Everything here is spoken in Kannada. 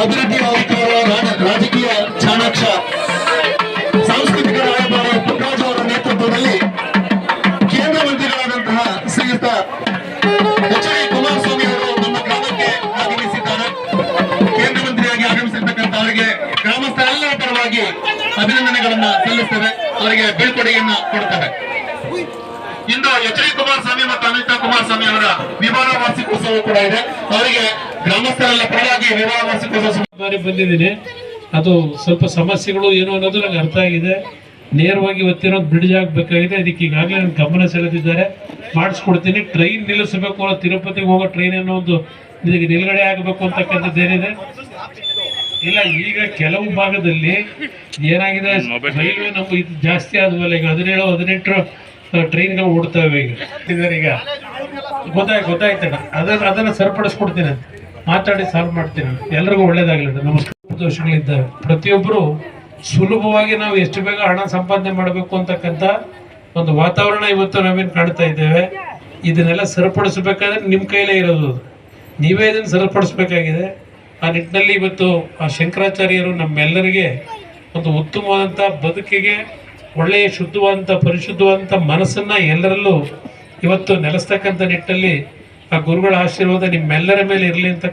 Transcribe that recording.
ಅಭಿವೃದ್ಧಿ ಆಯುಕ್ತರು, ರಾಜಕೀಯ ಚಾಣಾಕ್ಷ, ಸಾಂಸ್ಕೃತಿಕ ರಾಯಭಾರ ಪುಟ್ಟರಾಜು ಅವರ ನೇತೃತ್ವದಲ್ಲಿ ಕೇಂದ್ರ ಮಂತ್ರಿಗಳಾದಂತಹ ಶ್ರೀಯುತ ಎಚ್ ಡಿ ಕುಮಾರಸ್ವಾಮಿ ಅವರು ನಮ್ಮ ಗ್ರಾಮಕ್ಕೆ ಆಗಮಿಸಿದ್ದಾರೆ. ಕೇಂದ್ರ ಮಂತ್ರಿಯಾಗಿ ಆಗಮಿಸಿರ್ತಕ್ಕಂಥ ಅವರಿಗೆ ಗ್ರಾಮಸ್ಥರೆಲ್ಲರ ಪರವಾಗಿ ಅಭಿನಂದನೆಗಳನ್ನ ಸಲ್ಲಿಸ್ತೇವೆ, ಅವರಿಗೆ ಬೀಳ್ಕೊಡುಗೆಯನ್ನ ಕೊಡ್ತೇವೆ. ಇಂದು ಎಚ್ ಡಿ ಕುಮಾರಸ್ವಾಮಿ ಮತ್ತು ಅನಿತಾ ಕುಮಾರಸ್ವಾಮಿ ಅವರ ವಿವಾಹ ವಾರ್ಷಿಕೋತ್ಸವ ಕೂಡ ಇದೆ. ಅವರಿಗೆ ಗ್ರಾಮಸ್ಥರೆಲ್ಲ ಪರವಾಗಿ ವಿವಾಹ ವಾರ್ಷಿಕೋತ್ಸವ ಬಂದಿದ್ದೀನಿ. ಅದು ಸ್ವಲ್ಪ ಸಮಸ್ಯೆಗಳು ಏನು ಅನ್ನೋದು ನಂಗೆ ಅರ್ಥ ಆಗಿದೆ. ನೇರವಾಗಿ ಇವತ್ತಿನೊಂದು ಬ್ರಿಡ್ಜ್ ಆಗಬೇಕಾಗಿದೆ. ಅದಕ್ಕೆ ಈಗಾಗಲೇ ನನ್ನ ಗಮನ ಸೆಳೆದಿದ್ದಾರೆ, ಮಾಡಿಸ್ಕೊಡ್ತೀನಿ. ಟ್ರೈನ್ ನಿಲ್ಲಿಸಬೇಕು ಅನ್ನೋ, ತಿರುಪತಿಗೆ ಹೋಗೋ ಟ್ರೈನ್ ಅನ್ನೋ ಒಂದು ನಿಲುಗಡೆ ಆಗಬೇಕು ಅಂತಕ್ಕಂಥದ್ದು ಏನಿದೆ ಇಲ್ಲ. ಈಗ ಕೆಲವು ಭಾಗದಲ್ಲಿ ಏನಾಗಿದೆ, ರೈಲ್ವೆ ನಮ್ಮ ಇದು ಜಾಸ್ತಿ ಆದ್ಮೇಲೆ ಈಗ 17-18 ಟ್ರೈನ್ಗಳು ಓಡ್ತಾವೆ. ಈಗ ಗೊತ್ತಾಯ್ತಣ್ಣ, ಅದನ್ನ ಸರಿಪಡಿಸ್ಕೊಡ್ತೀನಿ, ಮಾತಾಡಿ ಸಾಲ್ವ್ ಮಾಡ್ತೀನಿ. ಎಲ್ರಿಗೂ ಒಳ್ಳೇದಾಗಲಿ. ನಮಸ್ಕಾರ. ದೋಷಗಳಿದ್ದಾವೆ. ಪ್ರತಿಯೊಬ್ಬರು ಸುಲಭವಾಗಿ ನಾವು ಎಷ್ಟು ಬೇಗ ಹಣ ಸಂಪಾದನೆ ಮಾಡಬೇಕು ಅಂತಕ್ಕಂಥ ಒಂದು ವಾತಾವರಣ ಇವತ್ತು ನಾವೇನು ಕಾಣ್ತಾ ಇದ್ದೇವೆ. ಇದನ್ನೆಲ್ಲ ಸರಿಪಡಿಸಬೇಕಾದ್ರೆ ನಿಮ್ಮ ಕೈಲೇ ಇರೋದು, ನೀವೇ ಇದನ್ನು ಸರಿಪಡಿಸ್ಬೇಕಾಗಿದೆ. ಆ ನಿಟ್ಟಿನಲ್ಲಿ ಇವತ್ತು ಆ ಶಂಕರಾಚಾರ್ಯರು ನಮ್ಮೆಲ್ಲರಿಗೆ ಒಂದು ಉತ್ತಮವಾದಂಥ ಬದುಕಿಗೆ, ಒಳ್ಳೆಯ ಶುದ್ಧವಾದಂಥ ಪರಿಶುದ್ಧವಾದಂಥ ಮನಸ್ಸನ್ನು ಎಲ್ಲರಲ್ಲೂ ಇವತ್ತು ನೆಲೆಸ್ತಕ್ಕಂಥ ನಿಟ್ಟಿನಲ್ಲಿ ಆ ಗುರುಗಳ ಆಶೀರ್ವಾದ ನಿಮ್ಮೆಲ್ಲರ ಮೇಲೆ ಇರಲಿ ಅಂತ